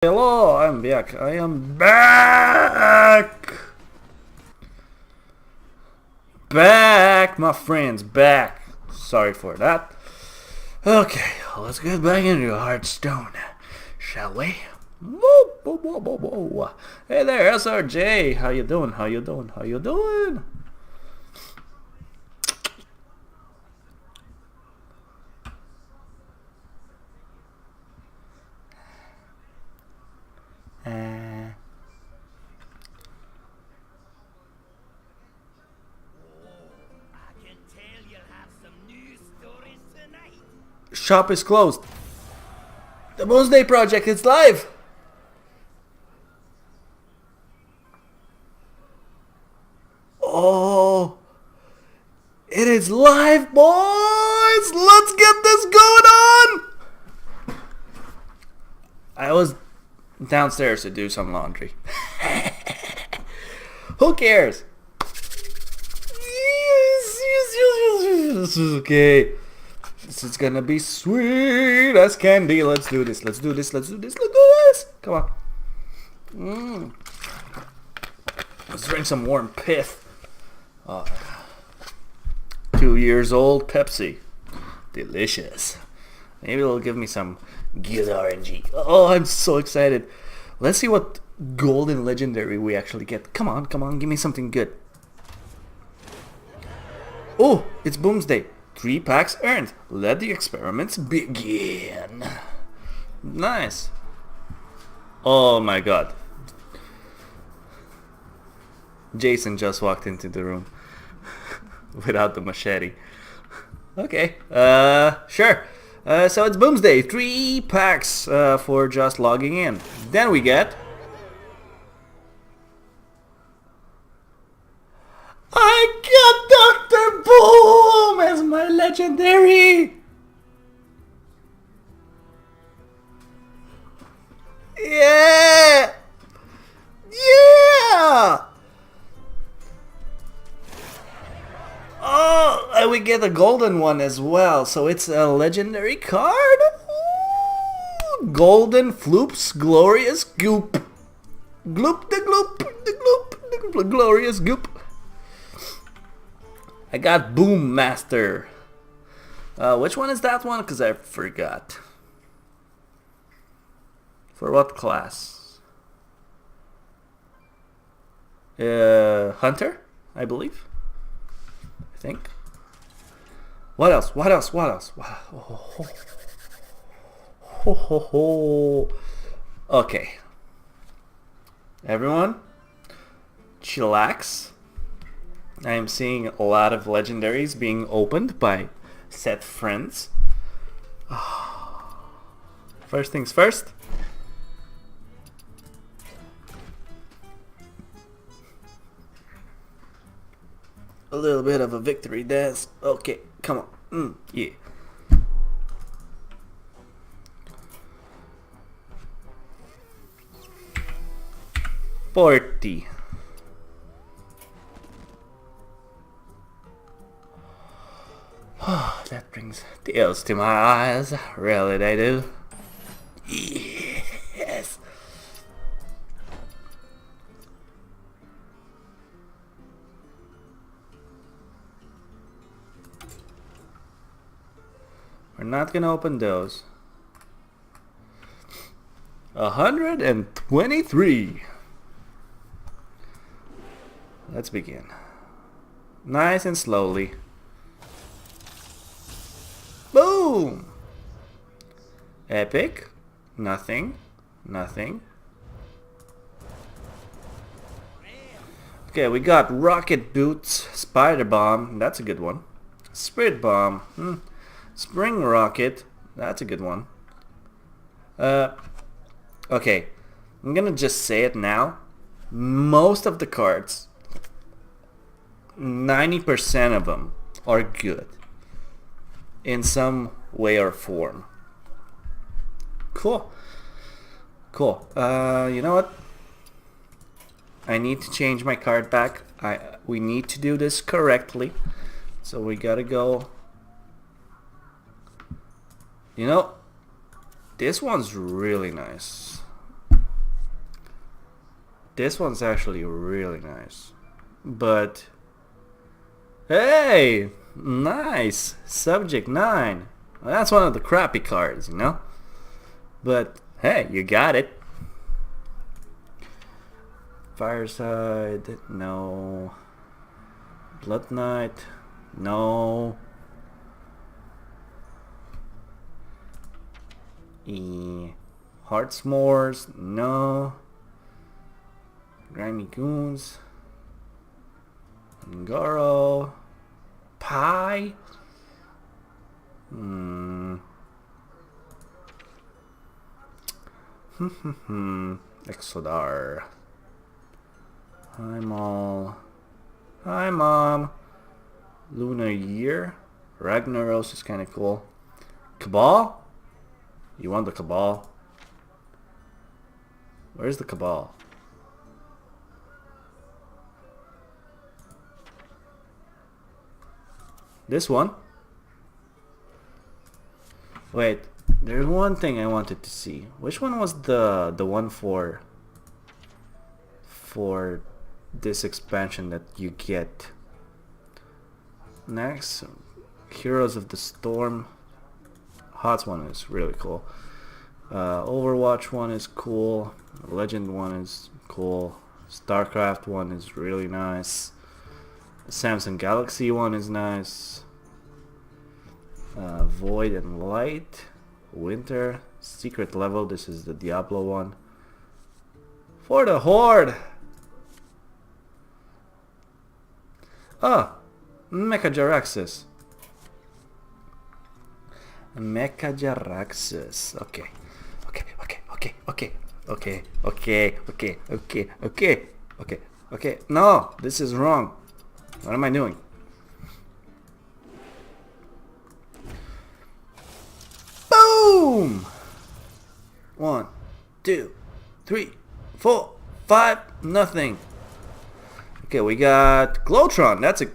Hello, I'm back. I am back! Back, my friends, back. Sorry for that. Okay, let's get back into Hearthstone, shall we? Whoa, whoa, whoa, whoa, whoa. Hey there, SRJ. How you doing? How you doing? How you doing? Shop is closed. The Boomsday project is live. Oh, it is live, boys. Let's get this going on. I was downstairs to do some laundry. Who cares? Yes. Okay. This is gonna be sweet as candy. Let's do this. Let's do this. Let's do this. Let's do this. Come on. Let's drink some warm pith. 2 years old Pepsi. Delicious. Maybe it'll give me some good RNG. Oh, I'm so excited. Let's see what golden legendary we actually get. Come on, come on. Give me something good. Oh, it's Boomsday. 3 packs earned. Let the experiments begin. Nice. Oh my god. Jason just walked into the room without the machete. Okay, sure. So it's Boomsday. 3 packs for just logging in. Then we get... I got Dr. Boom as my legendary! Yeah! Yeah! Oh, and we get a golden one as well, so it's a legendary card? Ooh, golden Floop's Glorious Goop. Gloop the gloop, the gloop, the glorious goop. I got Boom Master. Which one is that one? Because I forgot. For what class? Hunter, I believe. I think. What else? What else? What else? Okay. Everyone, chillax. I am seeing a lot of legendaries being opened by said friends. First things first. A little bit of a victory dance. Okay, come on. Yeah. $40. That brings tears to my eyes. Really, they do. Yes. We're not gonna open those. 123. Let's begin. Nice and slowly. Boom! Epic. Nothing. Nothing. Okay, we got Rocket Boots, Spider Bomb. That's a good one. Spirit Bomb. Spring Rocket. That's a good one. Okay. I'm gonna just say it now. Most of the cards, 90% of them are good. In some way or form. Cool. Cool. You know what? I need to change my card back. We need to do this correctly. So we gotta go. You know, this one's really nice. This one's actually really nice. But hey, nice. Subject 9. Well, that's one of the crappy cards, you know? But hey, you got it. Fireside, no. Blood Knight, no. Heartsmores, no. Grimy Goons, Ngaro, Pie. Exodar. Hi, Mall. Hi, Mom. Lunar Year. Ragnaros is kind of cool. Cabal? You want the Cabal? Where's the Cabal? This one? Wait, there's one thing I wanted to see. Which one was the one for this expansion that you get? Next, Heroes of the Storm. Hots one is really cool. Overwatch one is cool. Legend one is cool. StarCraft one is really nice. Samsung Galaxy one is nice. Void and Light. Winter. Secret Level. This is the Diablo one. For the Horde. Ah, Mechajaraxxus. Mechajaraxxus. Okay. Okay. No, this is wrong. What am I doing? Boom! 1, 2, 3, 4, 5, nothing. Okay, we got Glowtron. That's a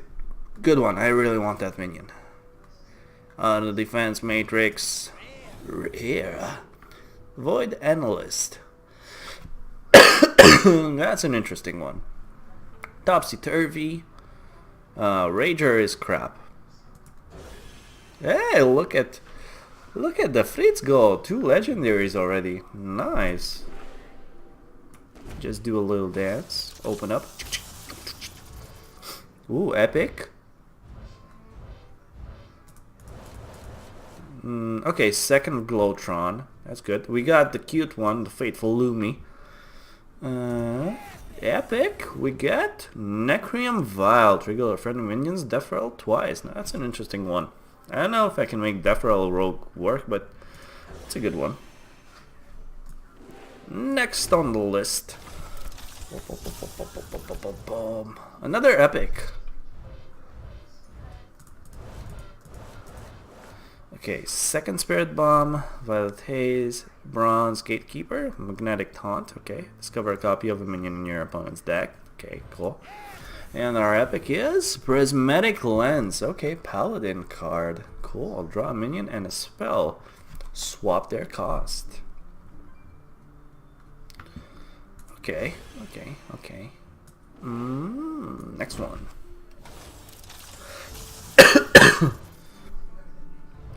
good one. I really want that minion. The Defense Matrix. Rare. Void Analyst. That's an interesting one. Topsy Turvy. Rager is crap. Hey, look at the Fritz go. 2 legendaries already. Nice. Just do a little dance. Open up. Ooh, epic. Okay, second Glowtron. That's good. We got the cute one, the Fateful Lumi. Epic. We got Necrium Vial. Trigger friendly minions. Deferral twice. Now that's an interesting one. I don't know if I can make Deferral Rogue work, but it's a good one. Next on the list. Another epic. Okay, second Spirit Bomb, Violet Haze, Bronze Gatekeeper, Magnetic Taunt. Okay, discover a copy of a minion in your opponent's deck. Okay, cool. And our epic is Prismatic Lens. Okay, Paladin card. Cool. I'll draw a minion and a spell. Swap their cost. Okay. Next one.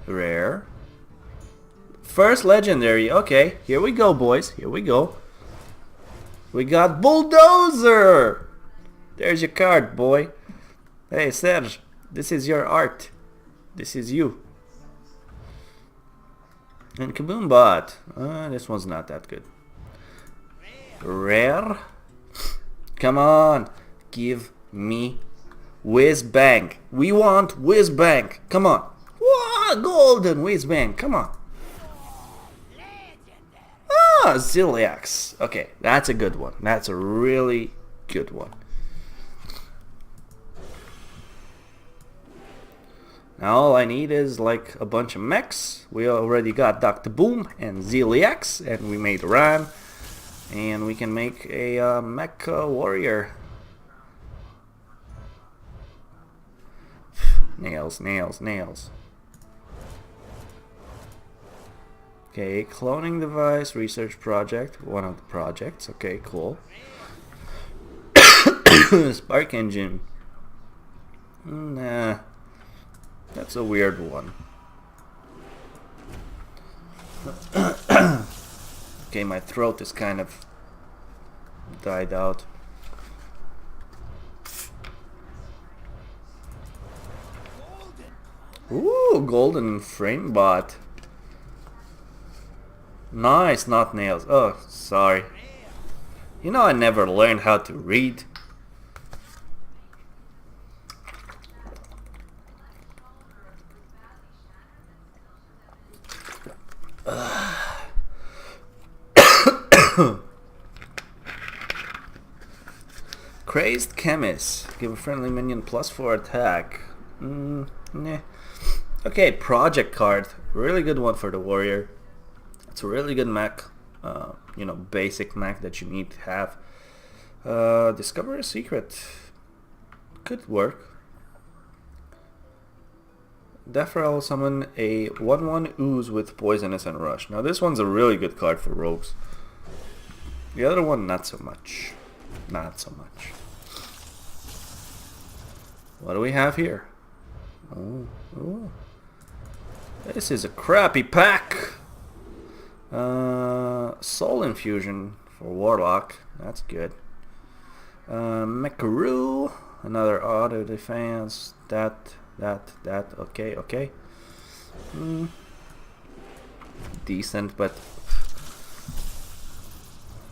Rare. First legendary. Okay, here we go, boys. Here we go. We got Bulldozer. There's your card, boy. Hey, Serge. This is your art. This is you. And Kaboombot. This one's not that good. Rare. Come on. Give me Whiz Bang. We want Whiz Bang. Come on. What? Golden Whiz Bang. Come on. Ah, Ziliax. Okay, that's a good one. That's a really good one. Now all I need is like a bunch of mechs. We already got Dr. Boom and Ziliax, and we made Ran. And we can make a mech warrior. Nails. Okay, cloning device, research project, one of the projects. Okay, cool. Spark engine. Nah, that's a weird one. Okay, my throat is kind of died out. Ooh, golden frame bot. Nice, not nails. Oh, sorry. You know I never learned how to read. Crazed Chemist. Give a friendly minion +4 attack. Nah. Okay, project card. Really good one for the warrior. It's a really good mech. You know, basic mech that you need to have. Discover a secret. Could work. Deferel summon a 1/1 ooze with poisonous and rush. Now this one's a really good card for rogues. The other one, not so much. Not so much. What do we have here? Oh. This is a crappy pack. Soul Infusion for Warlock. That's good. Meckaroo. Another auto defense. That. Okay. Decent, but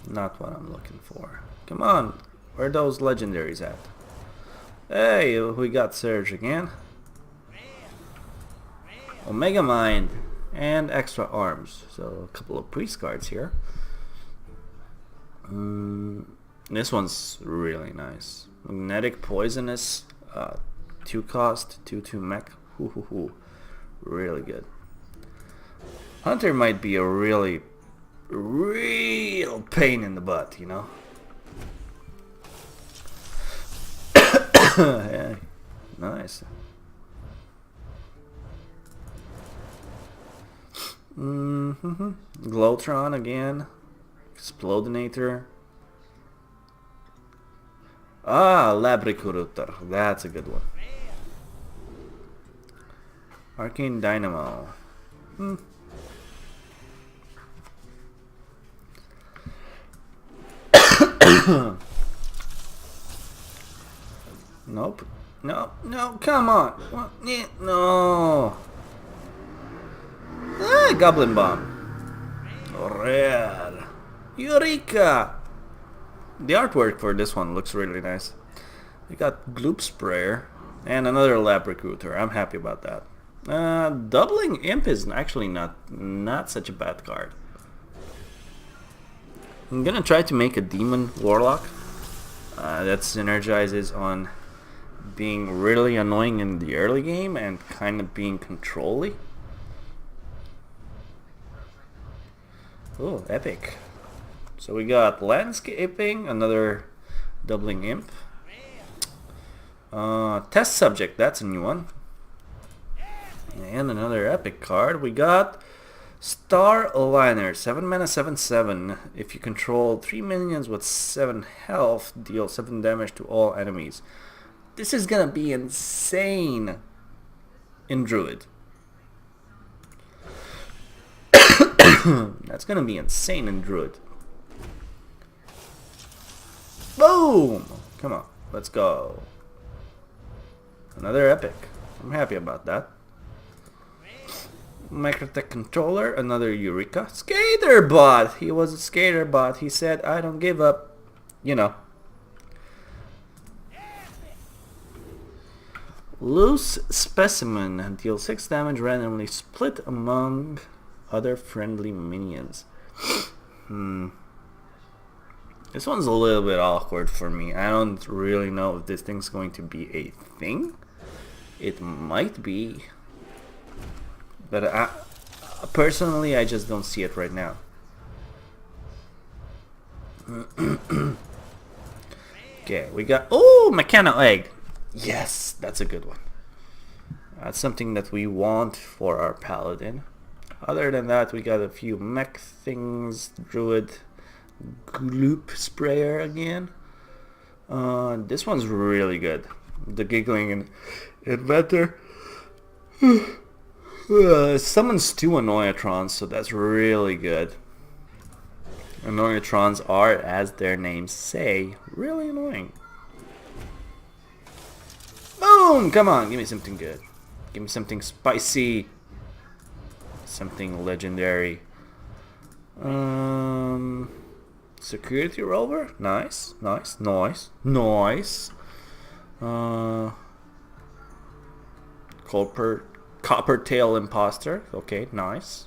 not what I'm looking for. Come on. Where are those legendaries at? Hey, we got Surge again. Omega Mind and extra arms. So a couple of priest cards here. This one's really nice. Magnetic Poisonous, 2 cost, 2/2 mech. Really good. Hunter might be a real pain in the butt, you know. Yeah, nice. Glowtron again. Explodinator. Labricrutor. That's a good one. Arcane Dynamo. Nope. No, come on. What? No. Goblin Bomb. Rare. Eureka! The artwork for this one looks really nice. We got Gloop Sprayer and another Lab Recruiter. I'm happy about that. Doubling Imp is actually not such a bad card. I'm gonna try to make a Demon Warlock that synergizes on being really annoying in the early game and kind of being controlly. Oh, epic. So we got Landscaping, another Doubling Imp. Test Subject, that's a new one. And another epic card. We got Star Aligner, 7 mana, 7/7. If you control 3 minions with 7 health, deal 7 damage to all enemies. This is gonna be insane in Druid. That's gonna be insane in Druid. Boom! Come on, let's go. Another epic. I'm happy about that. Microtech Controller, another Eureka. Skater Bot! He was a Skater Bot. He said, I don't give up. You know. Loose Specimen. Deal 6 damage randomly split among other friendly minions. This one's a little bit awkward for me. I don't really know if this thing's going to be a thing. It might be. But personally, I just don't see it right now. Okay, we got... Oh, Mechano Egg! Yes, that's a good one. That's something that we want for our Paladin. Other than that, we got a few mech things. Druid, Gloop Sprayer again. This one's really good. The giggling inventor summons 2 Annoyatrons, so that's really good. Annoyatrons are, as their names say, really annoying. Boom! Come on, give me something good. Give me something spicy. Something legendary. Security rover? Nice, nice, nice, nice. Copper tail imposter. Okay, nice.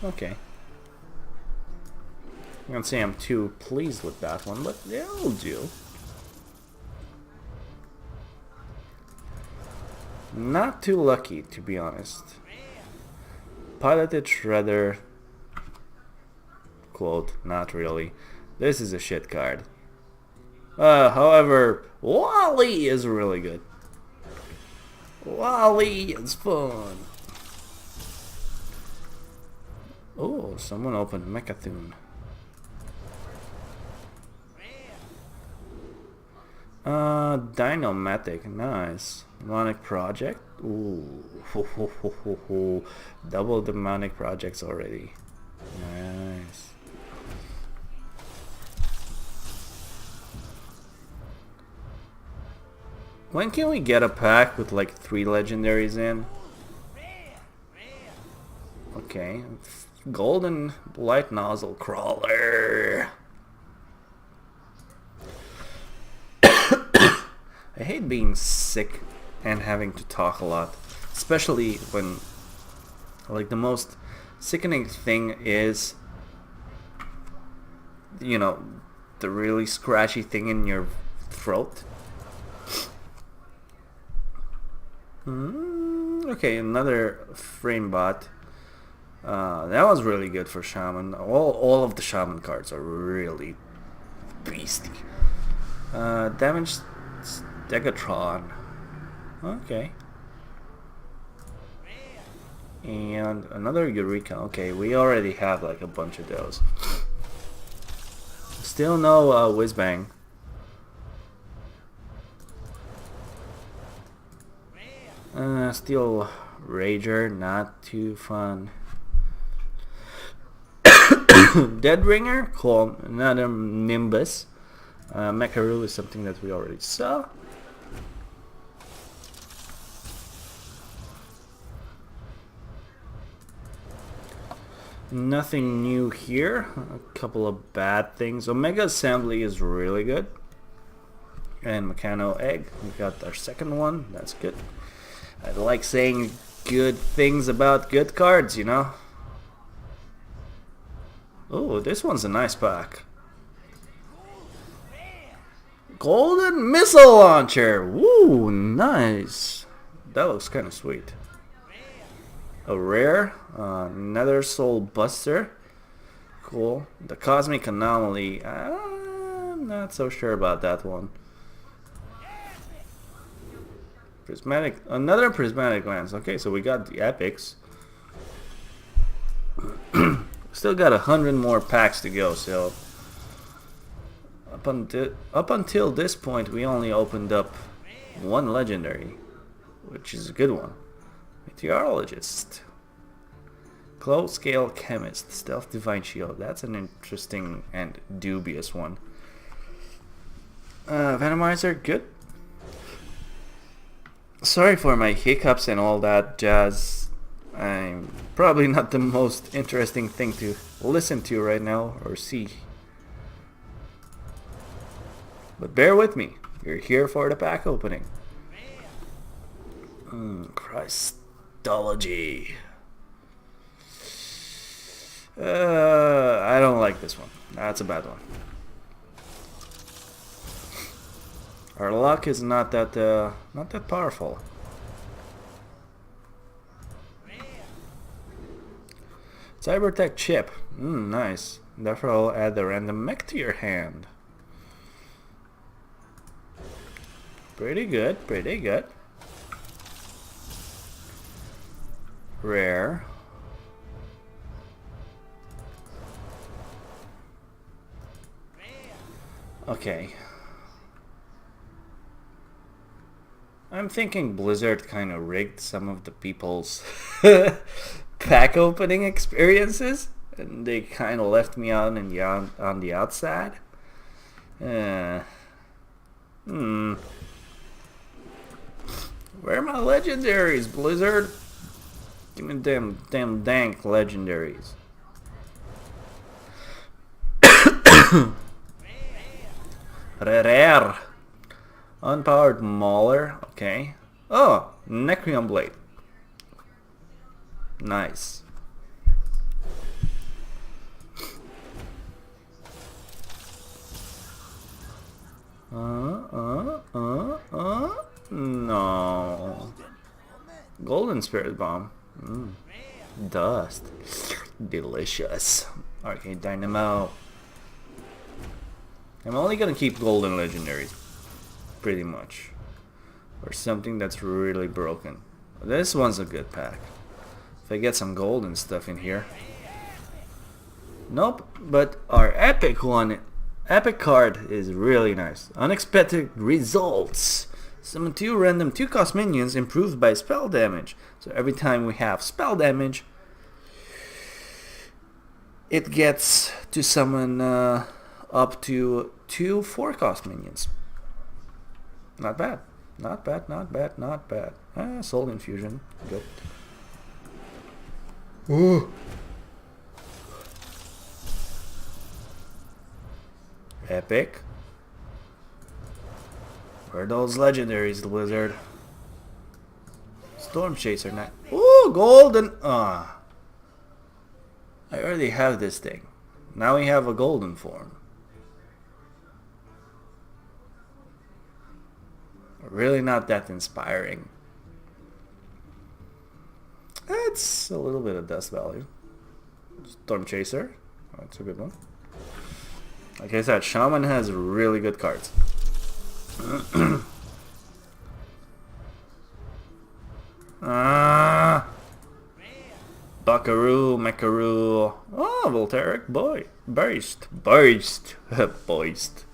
Okay. I can't say I'm too pleased with that one, but it'll do. Not too lucky, to be honest. Piloted Shredder. Quote, not really. This is a shit card. However, Wally is really good. Wally is fun. Oh, someone opened Mechathune. Dynomatic, nice. Demonic Project, ooh, double demonic projects already. Nice. When can we get a pack with like 3 legendaries in? Okay, golden light nozzle crawler. I hate being sick and having to talk a lot, especially when, like, the most sickening thing is, you know, the really scratchy thing in your throat. Okay, another frame bot. That was really good for Shaman. All of the Shaman cards are really beasty. Damage Degatron. Okay. And another Eureka. Okay, we already have like a bunch of those. Still no Whizbang. Still Rager, not too fun. Deadringer, cool. Another Nimbus. Mecharoo is something that we already saw. Nothing new here. A couple of bad things. Omega Assembly is really good. And Mechano Egg. We got our second one. That's good. I like saying good things about good cards, you know. Oh, this one's a nice pack. Golden Missile Launcher. Woo, nice. That looks kind of sweet. A rare, Nether Soul Buster. Cool. The Cosmic Anomaly. I'm not so sure about that one. Prismatic, another Prismatic Lens. Okay, so we got the epics. Still got 100 more packs to go, so up until this point we only opened up 1 legendary, which is a good one. Meteorologist, Close Scale Chemist, Stealth Divine Shield. That's an interesting and dubious one. Venomizer, good. Sorry for my hiccups and all that jazz. I'm probably not the most interesting thing to listen to right now or see. But bear with me. You're here for the pack opening. Christology. I don't like this one. That's a bad one. Our luck is not that powerful. Cybertech chip. Nice. Therefore, I'll add a random mech to your hand. Pretty good. Pretty good. Rare. Okay. I'm thinking Blizzard kind of rigged some of the people's pack opening experiences, and they kind of left me out on the outside. Where are my legendaries, Blizzard? Give me them dank legendaries. Rare. Unpowered Mauler, okay. Oh, Necrium Blade. Nice. No. Golden Spirit Bomb. Dust. Delicious. Arcade Dynamo. I'm only gonna keep golden legendaries. Pretty much. Or something that's really broken. This one's a good pack. If I get some golden stuff in here. Nope, but our epic one, epic card is really nice. Unexpected results. Summon 2 random 2-cost minions improved by spell damage. So every time we have spell damage, it gets to summon up to 2 4-cost minions. Not bad. Not bad, not bad, not bad. Soul Infusion. Good. Ooh. Epic. Where are those legendaries, the Blizzard? Storm Chaser not. Ooh, golden. I already have this thing. Now we have a golden form. Really not that inspiring. It's a little bit of dust value. Storm Chaser. Oh, that's a good one. Like I said, Shaman has really good cards. Buckaroo, Macaroo. Oh, Voltaic boy. Burst. Burst. Burst.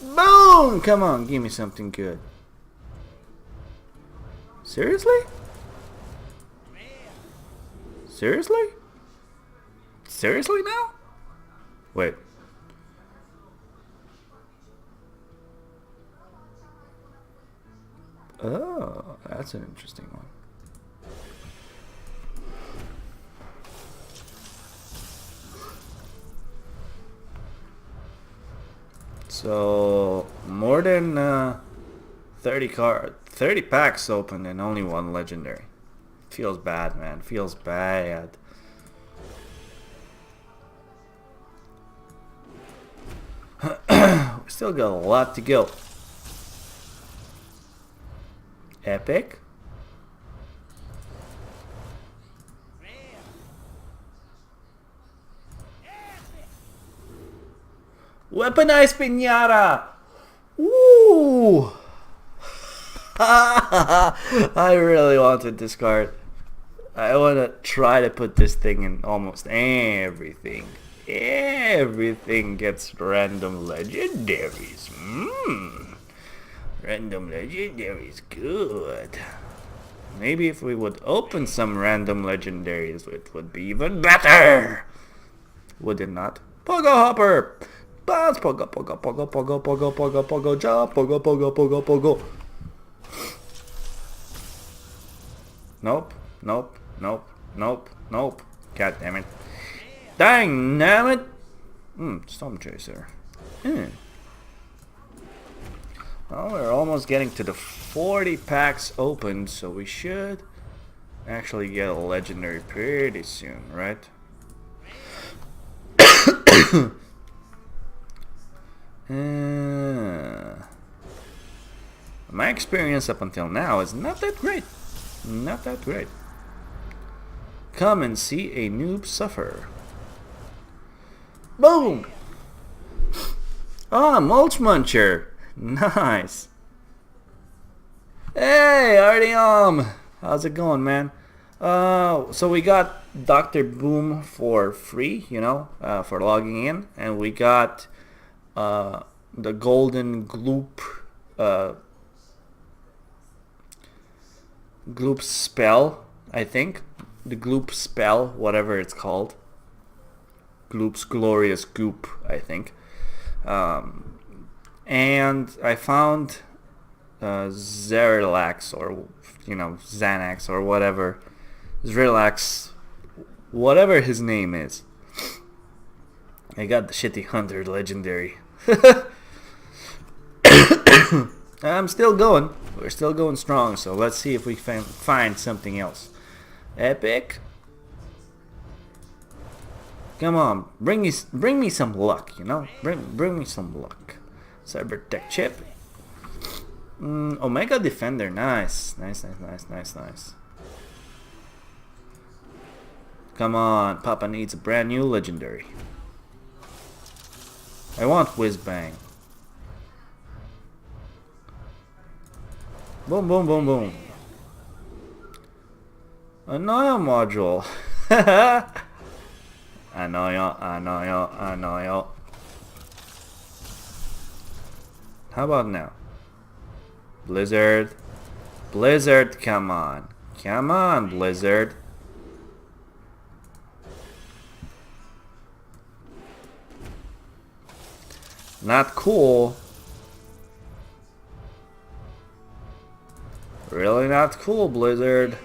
Boom! Come on, give me something good. Seriously? Seriously? Seriously now? Wait. Oh, that's an interesting one. So more than 30 packs open and only 1 legendary. Feels bad, man. Feels bad. We still got a lot to go. Epic. Weaponized Pinata! Ooh! I really wanted this card. I want to try to put this thing in almost everything. Everything gets random legendaries. Random legendaries, good. Maybe if we would open some random legendaries, it would be even better. Would it not? Pogo Hopper! Bounce, pogo, pogo, pogo, pogo, pogo, pogo, pogo, jump, pogo, pogo, pogo, pogo. Nope, nope, nope, nope, nope. God damn it. Dang, damn it! Storm Chaser. Well, we're almost getting to the 40 packs open, so we should actually get a legendary pretty soon, right? My experience up until now is not that great. Not that great. Come and see a noob suffer. Boom! Ah, Mulch Muncher. Nice. Hey, Artyom. How's it going, man? So we got Dr. Boom for free, for logging in, and we got the golden gloop spell, I think. The gloop spell, whatever it's called. Gloop's glorious goop, I think. And I found Zerilax, or Xanax, or whatever. Zerilax, whatever his name is. I got the shitty hunter legendary. I'm still going. We're still going strong, so let's see if we find something else. Epic. Come on, bring me some luck, Bring me some luck. Cyber Tech Chip. Omega Defender, nice. Nice. Come on, Papa needs a brand new legendary. I want Whiz Bang. Boom, boom, boom, boom. A Naya module. I know you. How about now? Blizzard, come on, Blizzard. Not cool. Really not cool, Blizzard.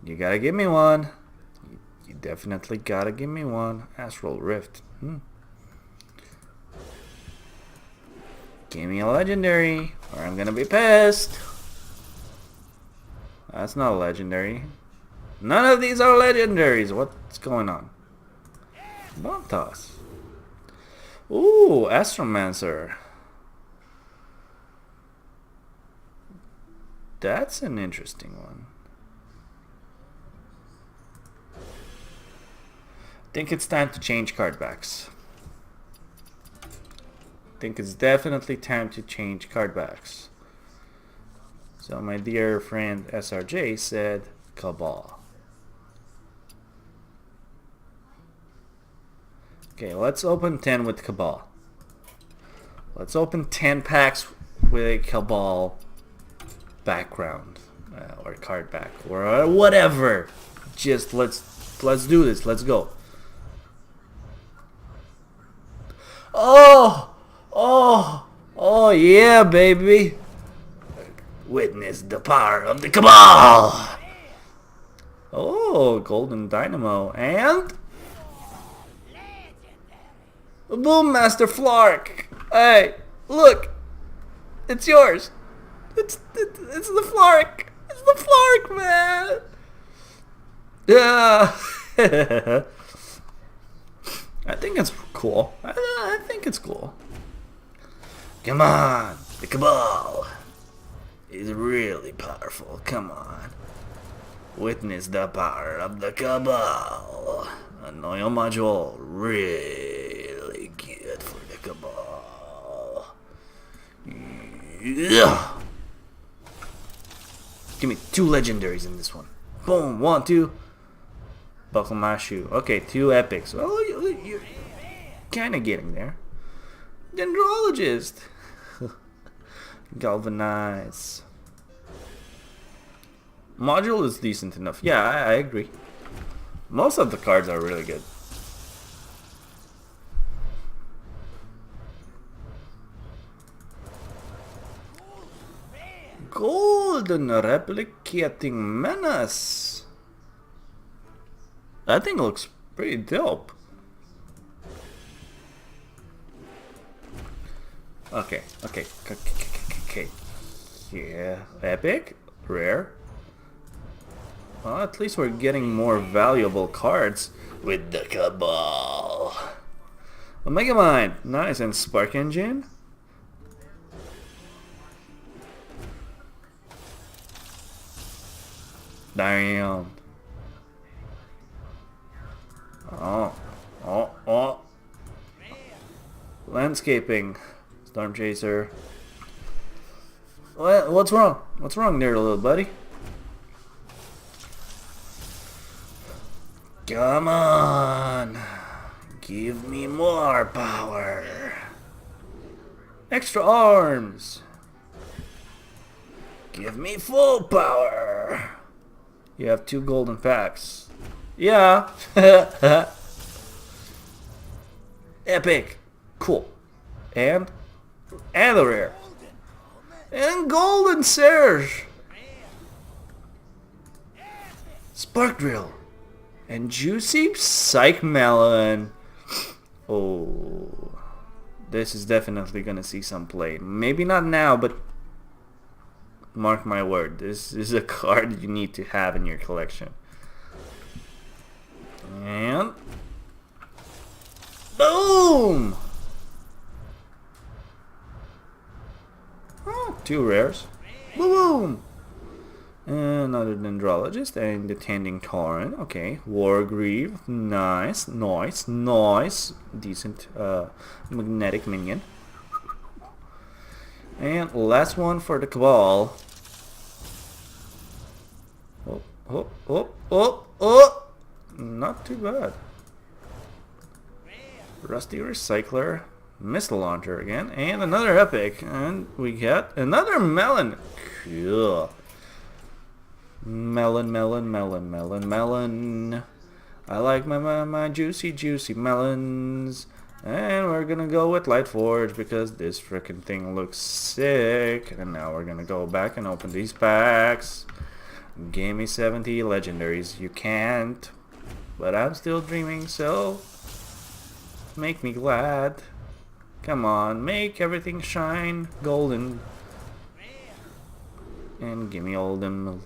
You gotta give me one. You definitely gotta give me one. Astral Rift. Give me a legendary, or I'm gonna be pissed. That's not a legendary. None of these are legendaries. What's going on? Bomb Toss. Ooh, Astromancer. That's an interesting one. I think it's time to change card backs. I think it's definitely time to change card backs. So my dear friend SRJ said Cabal. Okay, let's open 10 with Cabal. Let's open 10 packs with a Cabal background or card back or whatever. Just let's do this. Let's go. Oh yeah, baby. Witness the power of the Cabal. Oh, Golden Dynamo and Boom Master Flark. Hey, look. It's yours. It's the Flark. It's the Flark, man. Yeah. I think it's cool. I think it's cool. Come on, the Cabal is really powerful. Come on. Witness the power of the Cabal. A Noyo module, really good for the Cabal. Yeah. Give me 2 legendaries in this one. Boom, 1, 2. Buckle my shoe. Okay, 2 epics. Well, you're kind of getting there. Dendrologist. Galvanize. Module is decent enough. Yeah, I agree. Most of the cards are really good. Golden Replicating Menace. That thing looks pretty dope. Okay. Yeah, epic, rare. Well, at least we're getting more valuable cards with the Cabal. Omega Mind, nice, and Spark Engine. Damn. Oh. Landscaping. Storm Chaser. What's wrong? What's wrong there, little buddy? Come on. Give me more power. Extra arms. Give me full power. You have 2 golden packs. Yeah. Epic. Cool. And a rare. And golden Serge. Spark Drill. And juicy Psych Melon. Oh. This is definitely gonna see some play. Maybe not now, but mark my word. This is a card you need to have in your collection. And boom! Oh, 2 rares. Boom! Another Dendrologist and the Tending Torrent. Okay, Wargreave. Nice, nice, nice. Decent magnetic minion. And last one for the Cabal. Oh, oh, oh, oh, oh! Not too bad. Rusty Recycler. Missile Launcher again. And another Epic. And we get another Melon. Cool. Melon, melon, melon, melon, melon. I like my juicy melons. And we're gonna go with Lightforge because this frickin' thing looks sick. And now we're gonna go back and open these packs. Give me 70 legendaries. You can't. But I'm still dreaming, so make me glad. Come on, make everything shine golden. And give me all them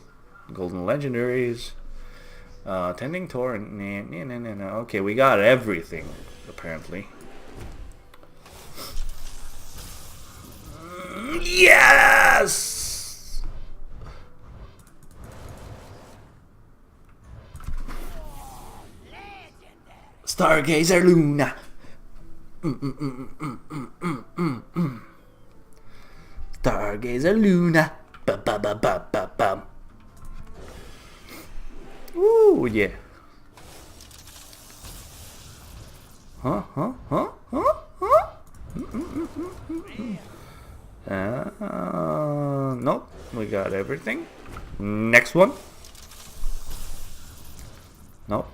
golden legendaries. Tending Torrent. No. Okay, we got everything, apparently. Yes! Stargazer Luna. Stargazer Luna. Ba-ba-ba-ba-ba-bum. Ooh, yeah. Huh? Nope. We got everything. Next one. Nope.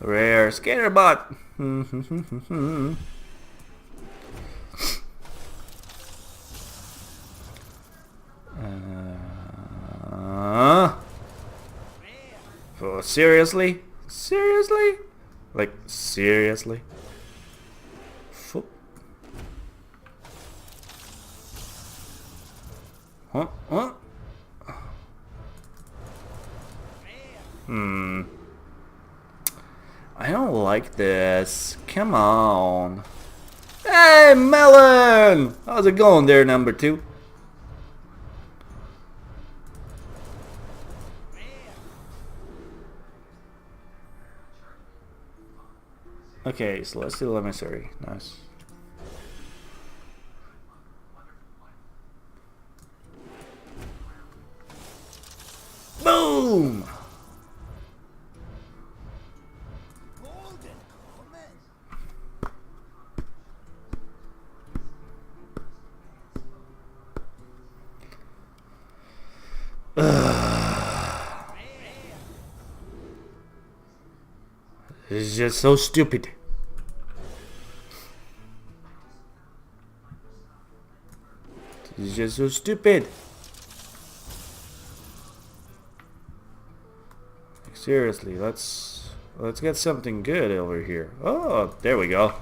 Rare Skaterbot. Oh, seriously? Seriously? Like, seriously? Huh? I don't like this. Come on. Hey, Melon! How's it going there, number 2? Okay, Celestial Emissary. Nice. Boom! This is just so stupid. This is just so stupid. Like, seriously, let's get something good over here. Oh, there we go.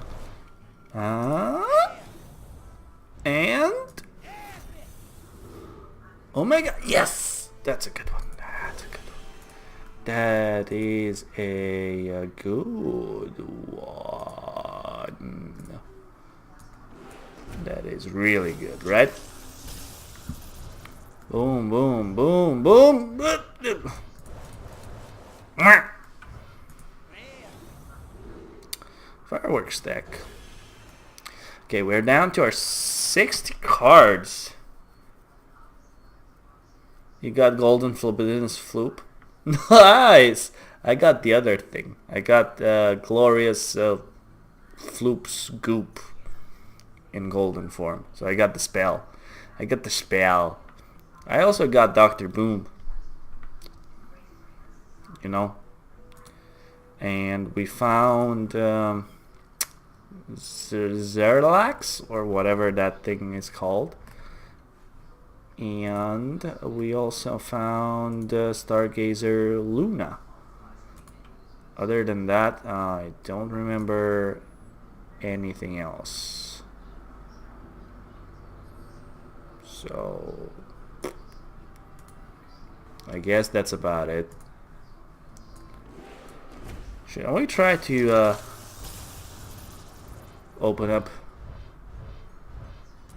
And Omega. Yes, that's a good one. That's a good one. That is a good one. That is really good, right? Boom, boom, boom, boom. Fireworks deck. Okay, we're down to our 60 cards. You got golden Flubidinous Floop. Nice! I got the other thing. I got glorious Floop's Goop in golden form. So I got the spell. I got the spell. I also got Dr. Boom. You know? And we found Zerlax, or whatever that thing is called. And we also found Stargazer Luna. Other than that, I don't remember anything else. So I guess that's about it. Shall we try to open up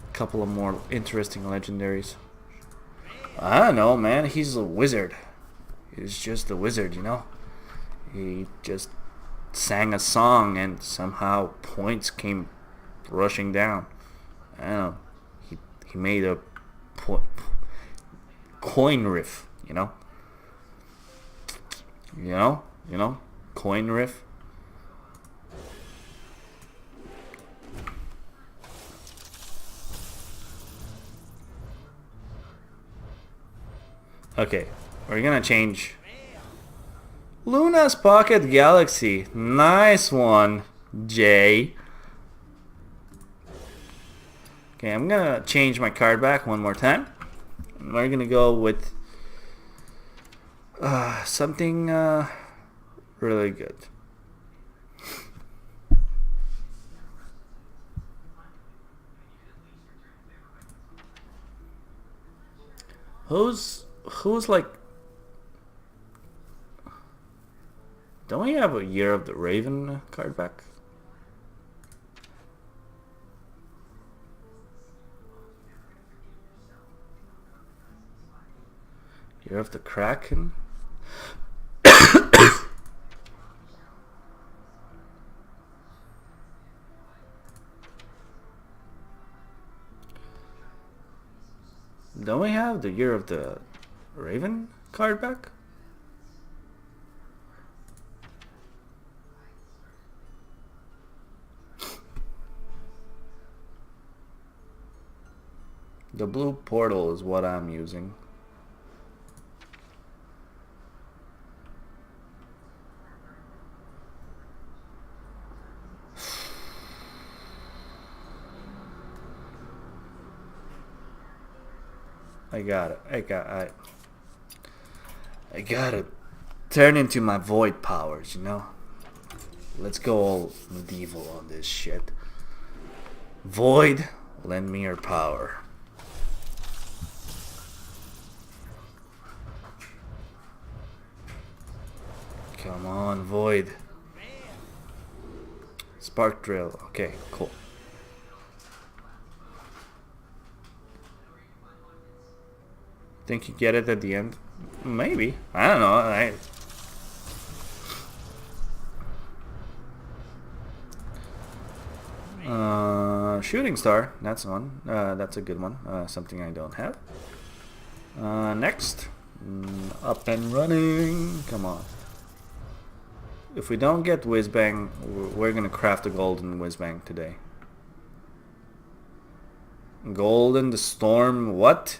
a couple of more interesting legendaries? I don't know, man. He's a wizard. He's just a wizard, you know? He just sang a song and somehow points came rushing down. I don't know. He made a coin riff, you know? You know? Coin riff. Okay, we're gonna change. Luna's Pocket Galaxy. Nice one, Jay. Okay, I'm gonna change my card back one more time. We're gonna go with something really good. Who's like, don't we have a Year of the Raven card back? Year of the Kraken? Don't we have the Year of the Raven card back? The blue portal is what I'm using. I got it. I gotta turn into my void powers, you know? Let's go all medieval on this shit. Void, lend me your power. Come on, Void. Spark Drill. Okay, cool. Think you get it at the end? Maybe. I don't know. Shooting Star. That's one. That's a good one. Something I don't have. Next. Up and running. Come on. If we don't get Whizbang, we're gonna craft a golden Whizbang today. Golden the Storm. What?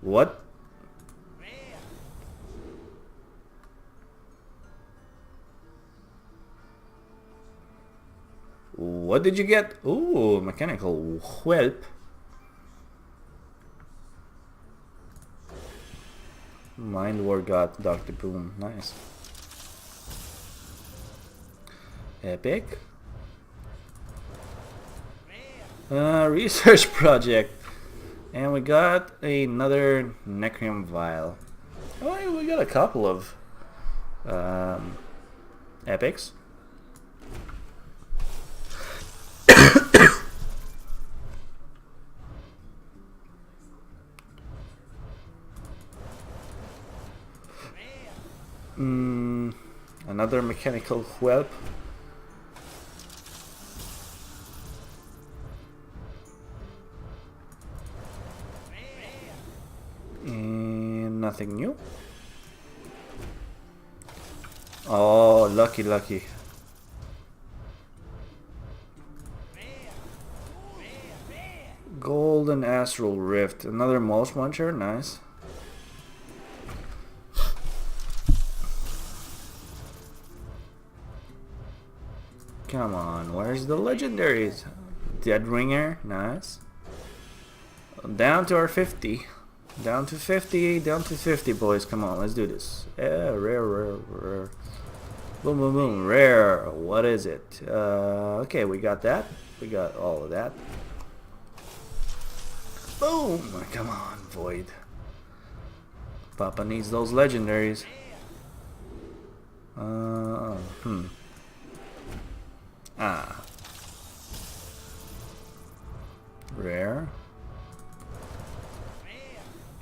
What? What did you get? Ooh, mechanical whelp. Mind War got Dr. Boom. Nice. Epic. Research project. And we got another Necreum Vial. Oh, we got a couple of epics. Another mechanical whelp. Nothing new. Oh, lucky. Golden Astral Rift. Another Mulch Muncher. Nice. Come on, where's the legendaries? Dead Ringer. Nice. Down to our 50. Down to 50, boys. Come on, let's do this. Yeah, rare. Boom, rare. What is it? Okay, we got that. We got all of that. Boom! Come on, Void. Papa needs those legendaries. Rare.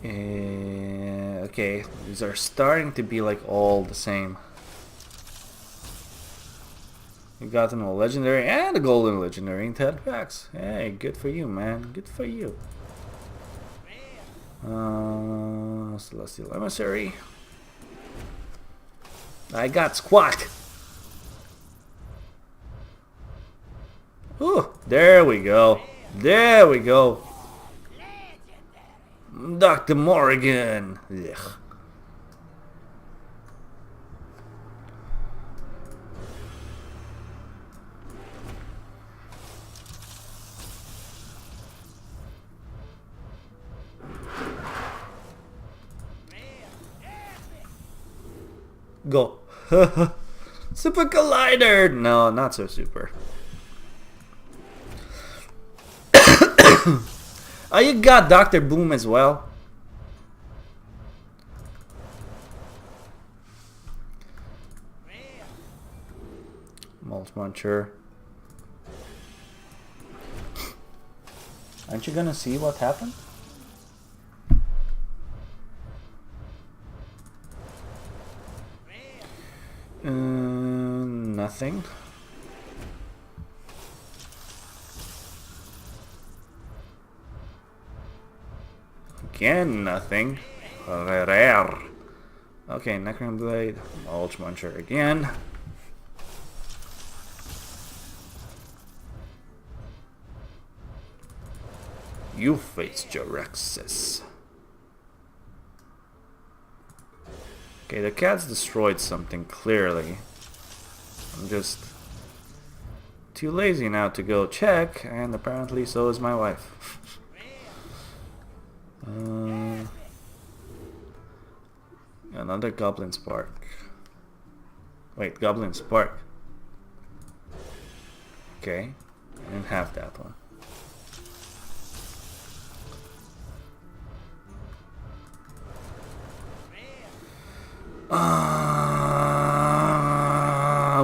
Okay, these are starting to be like all the same. You got them a legendary and a golden legendary in 10 packs. Hey, good for you, man. Good for you. Celestial Emissary. I got Squat. Ooh, there we go. There we go. Dr. Morrigan. Ugh. Go. Super Collider. No, not so super. Oh, you got Dr. Boom as well. Mulch Muncher. Aren't you gonna see what happened? Nothing. Again, nothing. Rare. Okay, Necron Blade. Mulch Muncher again. You face Jorexis. Okay, the cat's destroyed something, clearly. I'm just too lazy now to go check, and apparently so is my wife. Another Goblin Spark. Wait, Goblin Spark. Okay, I didn't have that one.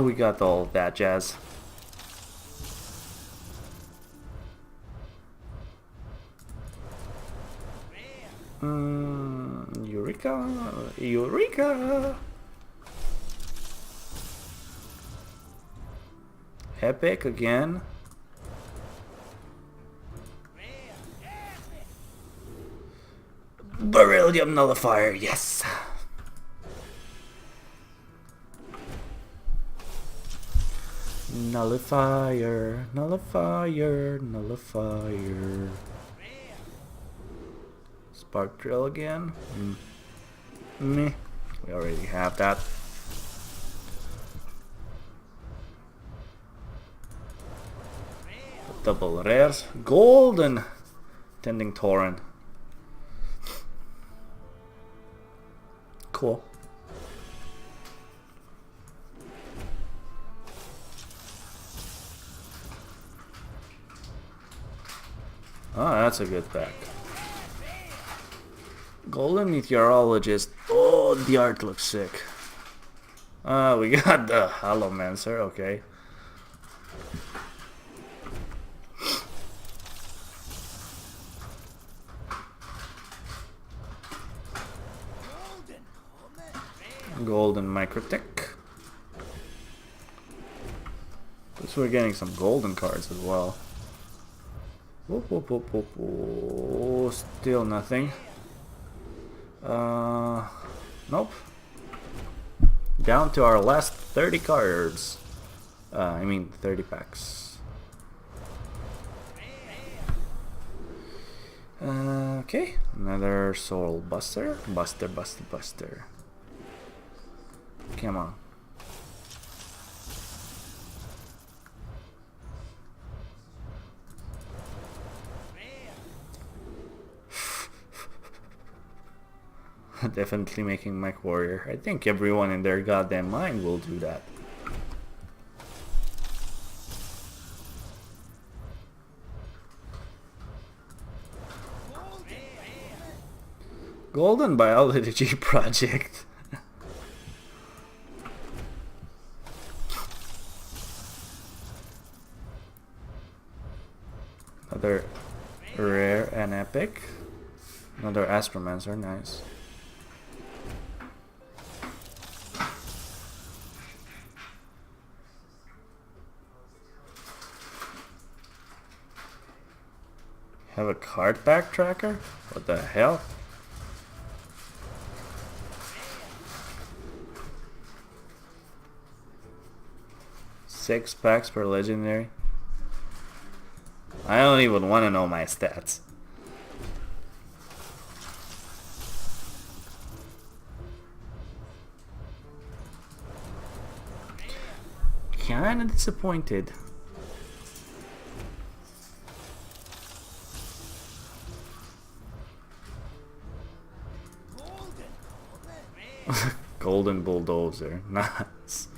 We got all that jazz. Eureka! Epic again. Beryllium Nullifier, yes! Nullifier. Spark Drill again. Meh. We already have that. Double rares. Golden Tending Tauren. Cool. Oh, that's a good pack. Golden Meteorologist. Oh, the art looks sick. We got the Halomancer, okay. Golden Microtech. Looks we're getting some golden cards as well. Whoop, whoop, whoop, whoop, whoop. Still nothing. Nope. Down to our last 30 cards. I mean 30 packs. Okay, another Soul Buster. Buster. Come on. Definitely making Mech Warrior. I think everyone in their goddamn mind will do that. Golden Biology Project. Another rare and epic. Another Astromancer, nice. Have a card pack tracker? What the hell? Six packs per legendary. I don't even want to know my stats. Kinda disappointed. Golden Bulldozer, nice.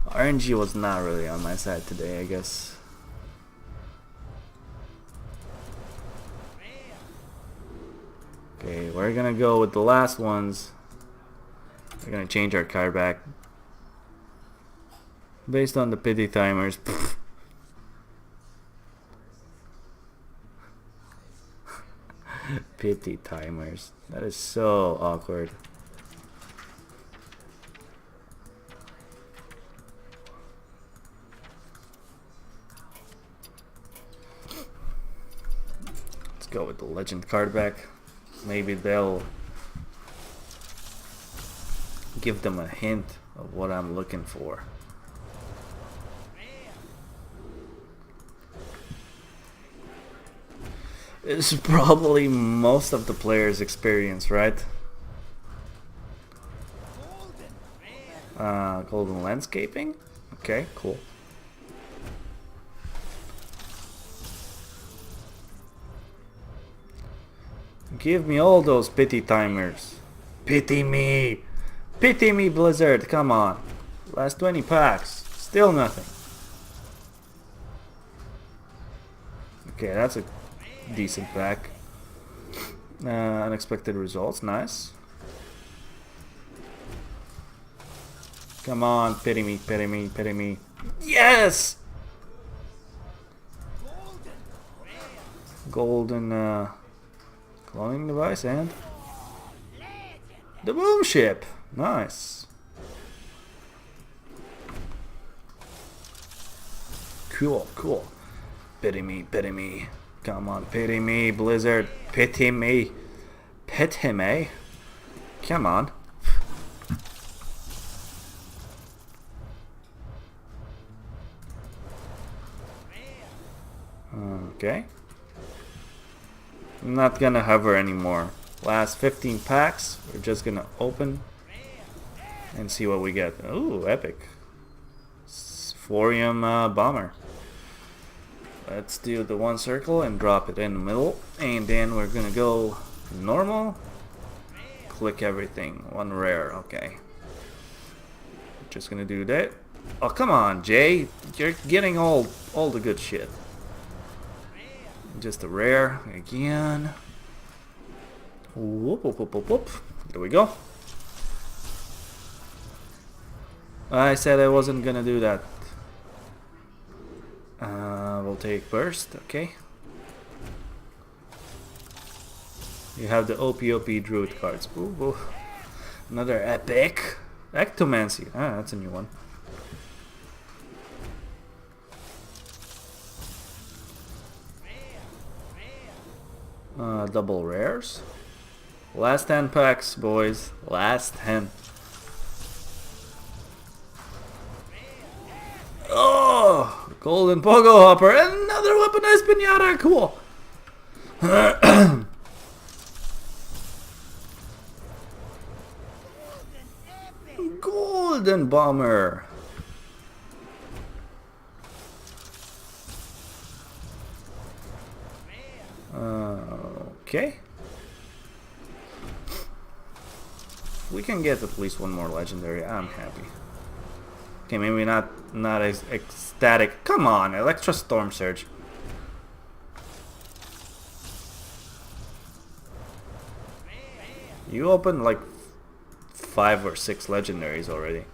RNG was not really on my side today, I guess. Okay, we're gonna go with the last ones. We're gonna change our card back based on the pity timers. Pity timers. That is so awkward. Let's go with the legend card back. Maybe they'll give them a hint of what I'm looking for. It's probably most of the players' experience, right? Golden Landscaping? Okay, cool. Give me all those pity timers. Pity me! Pity me, Blizzard, come on. Last 20 packs, still nothing. Okay, that's a decent pack. Unexpected results, nice. Come on, pity me, pity me, pity me. Yes! Golden cloning device and the boom ship. Nice. Cool, cool. Pity me, pity me. Come on, pity me, Blizzard. Pity me. Pity me. Come on. Okay. I'm not gonna hover anymore. Last 15 packs. We're just gonna open and see what we get. Ooh, epic. Sphorium bomber. Let's do the one circle and drop it in the middle, and then we're gonna go normal, click everything, one rare. Okay, just gonna do that. Oh, come on, Jay, you're getting all the good shit. Just a rare again. Whoop, whoop, whoop, whoop, whoop. There we go. I said I wasn't gonna do that. We'll take burst, okay. You have the OP Druid cards. Ooh, ooh. Another epic. Ectomancy. Ah, that's a new one. Double rares. Last 10 packs, boys. Last 10. Oh! Golden Pogo Hopper. Another weaponized pinata. Cool. Golden Bomber. Okay. We can get at least one more legendary. I'm happy. Okay, maybe not as ecstatic. Come on, Electro Storm Surge. You opened like 5 or 6 legendaries already.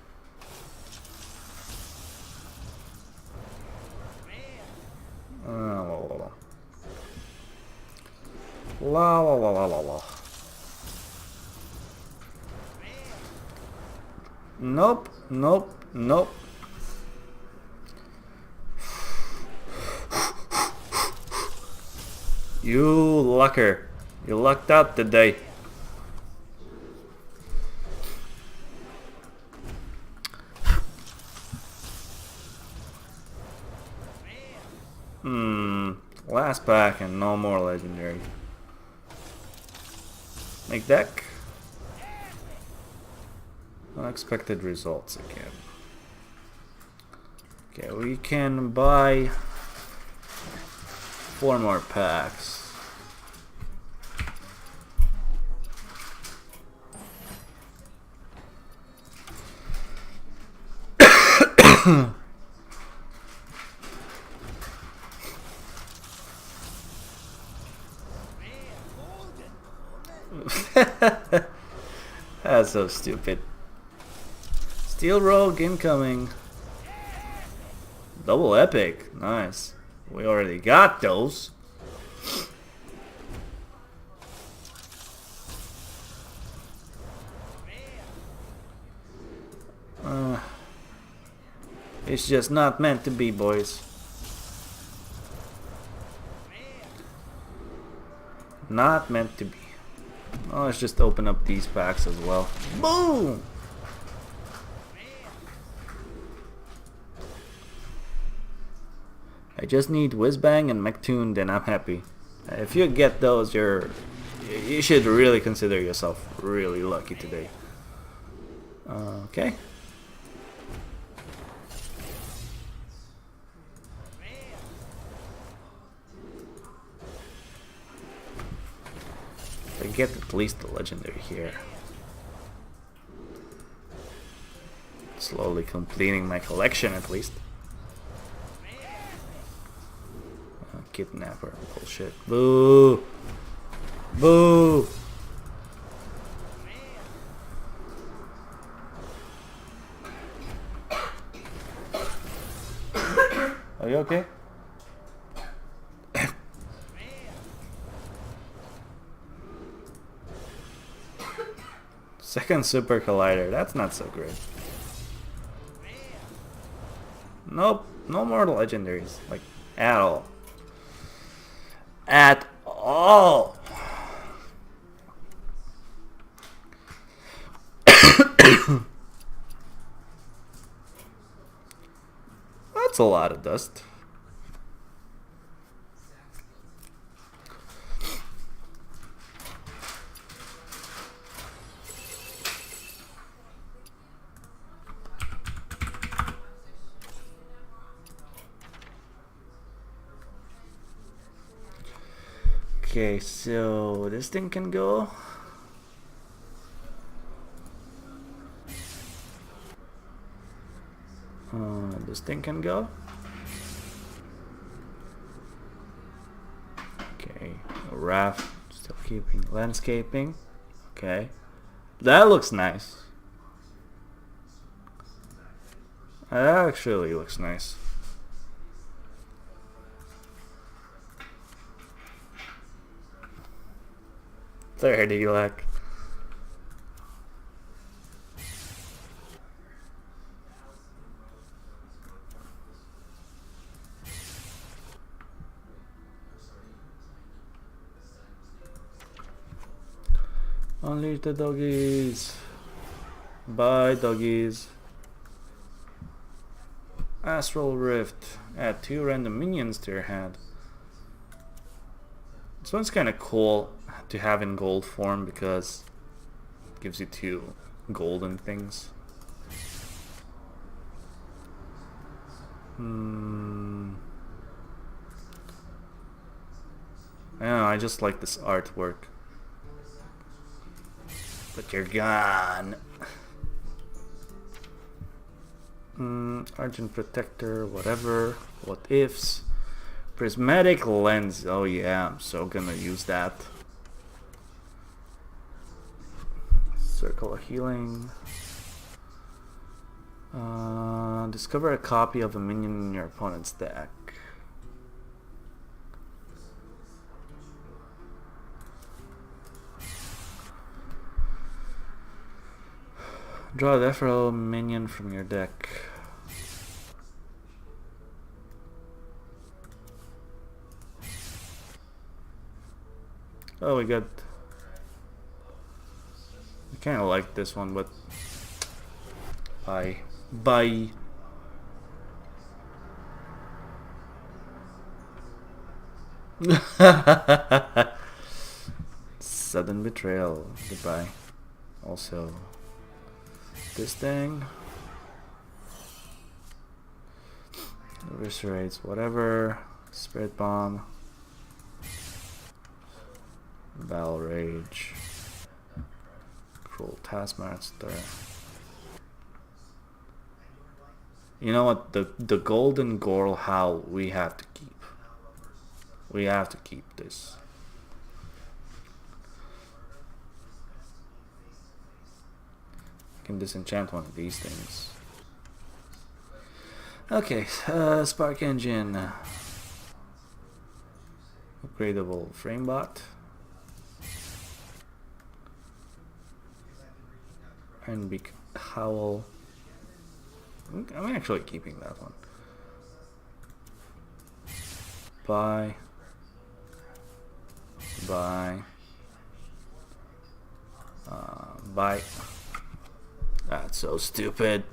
La la la la la la. Nope, nope, nope. You lucker. You lucked out today. Last pack and no more legendary. Make deck. Unexpected results again. Okay, we can buy 4 more packs. That's so stupid. Steel Rogue incoming. Double epic. Nice. We already got those. It's just not meant to be, boys. Not meant to be. Oh, let's just open up these packs as well. Boom! I just need Whizbang and Mechtoon, then I'm happy. If you get those, you should really consider yourself really lucky today. Okay. I get at least the legendary here. Slowly completing my collection at least. Kidnapper bullshit. Boo! Boo! Are you okay? Second Super Collider, that's not so great. Nope, no more legendaries, like, at all. At all! That's a lot of dust. Okay, so this thing can go. This thing can go. Okay, a raft, still keeping landscaping. Okay, that looks nice. That actually looks nice. Third elect. Unleash the doggies. Bye, doggies. Astral Rift. Add 2 random minions to your hand. This one's kind of cool to have in gold form because it gives you 2 golden things. I don't know, I just like this artwork. But you're gone. Argent Protector, whatever. What ifs? Prismatic Lens. Oh yeah, I'm so gonna use that. Circle of Healing. Discover a copy of a minion in your opponent's deck. Draw a death-row minion from your deck. Oh, we got... I kinda like this one, but... Bye. Bye. Sudden betrayal. Goodbye. Also... this thing eviscerates whatever. Spirit Bomb, Battle Rage, Cruel Taskmaster. You know what? The Golden Gorl Howl we have to keep. We have to keep this. Can disenchant one of these things. Okay, Spark Engine. Upgradable Framebot. Ironbeak Howl. I'm actually keeping that one. Bye. Bye. Bye. That's so stupid.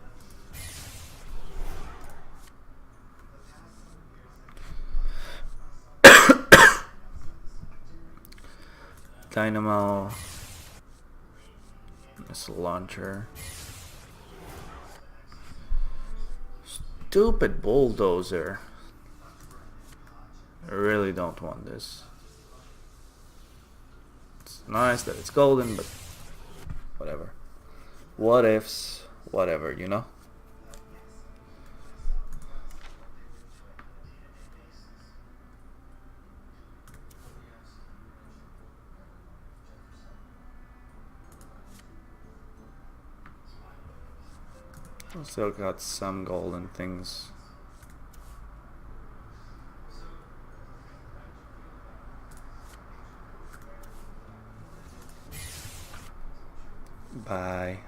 Dynamo. Missile launcher. Stupid bulldozer. I really don't want this. It's nice that it's golden, but whatever. What ifs, whatever, you know? Still got some golden things. Bye.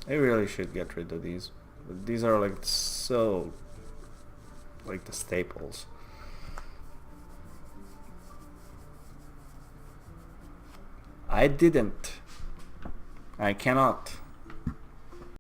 I really should get rid of these. But these are like so like the staples. I didn't. I cannot.